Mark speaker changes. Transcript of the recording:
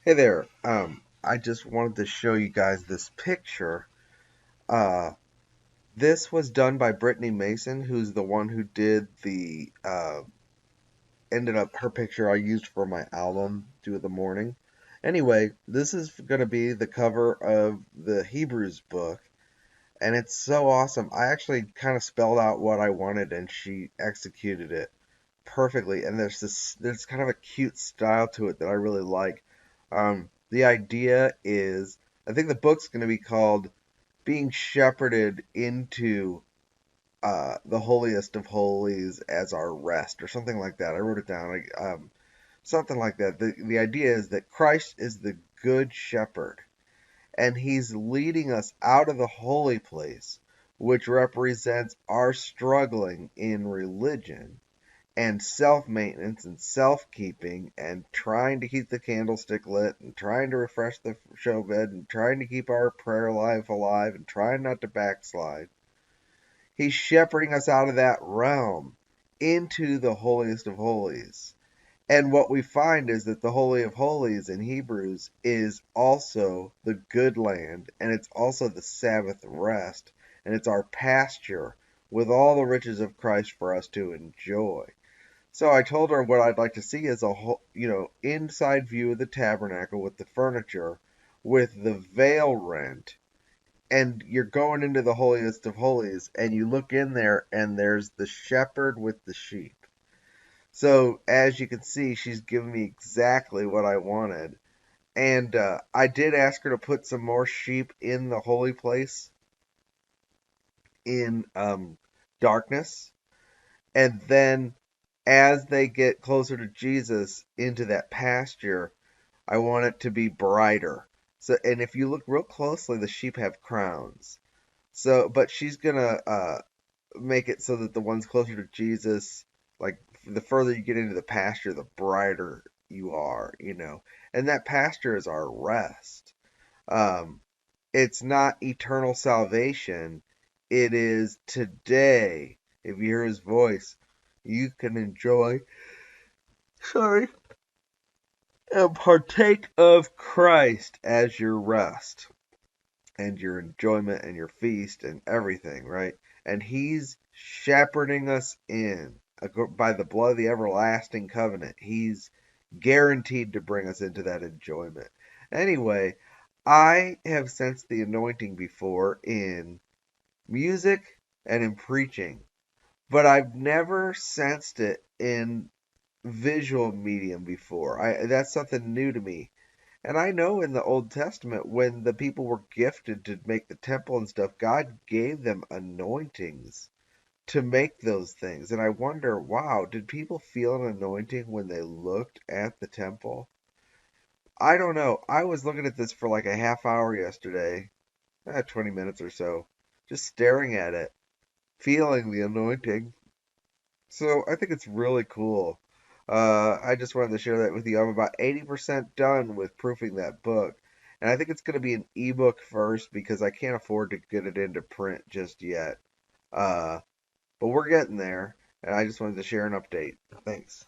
Speaker 1: Hey there. I just wanted to show you guys this picture. Uh, this was done by Birttany Mason, who's the one who did the ended up her picture I used for my album, Do the Morning. Anyway, this is gonna be the cover of the Hebrews book, and it's so awesome. I actually kind of spelled out what I wanted, and she executed it perfectly. And there's kind of a cute style to it that I really like. The idea is, I think the book's going to be called "Being Shepherded into the Holiest of Holies as Our Rest" or something like that. I wrote it down, something like that. The idea is that Christ is the Good Shepherd, and He's leading us out of the holy place, which represents our struggling in religion and self maintenance and self keeping and trying to keep the candlestick lit and trying to refresh the show bed and trying to keep our prayer life alive and trying not to backslide. He's shepherding us out of that realm into the holiest of holies. And what we find is that the Holy of Holies in Hebrews is also the good land, and it's also the Sabbath rest, and it's our pasture with all the riches of Christ for us to enjoy. So I told her what I'd like to see is a whole, inside view of the tabernacle with the furniture, with the veil rent, and you're going into the holiest of holies, and you look in there, and there's the shepherd with the sheep. So as you can see, she's given me exactly what I wanted, and I did ask her to put some more sheep in the holy place in darkness, and then as they get closer to Jesus into that pasture, I want it to be brighter. So, and if you look real closely, the sheep have crowns. So, but she's gonna make it so that the ones closer to Jesus, like the further you get into the pasture, the brighter you are. And that pasture is our rest. Um, it's not eternal salvation. It is today. If you hear His voice, you can enjoy. Sorry, and partake of Christ as your rest and your enjoyment and your feast and everything, right? And He's shepherding us in by the blood of the everlasting covenant. He's guaranteed to bring us into that enjoyment. Anyway, I have sensed the anointing before in music and in preaching, but I've never sensed it in visual medium before. That's something new to me. And I know in the Old Testament, when the people were gifted to make the temple and stuff, God gave them anointings to make those things. And I wonder, wow, did people feel an anointing when they looked at the temple? I don't know. I was looking at this for like a half hour yesterday, 20 minutes or so, just staring at it, feeling the anointing. So I think it's really cool. I just wanted to share that with you. I'm about 80% done with proofing that book. And I think it's going to be an ebook first because I can't afford to get it into print just yet. Uh, but we're getting there. And I just wanted to share an update. Thanks.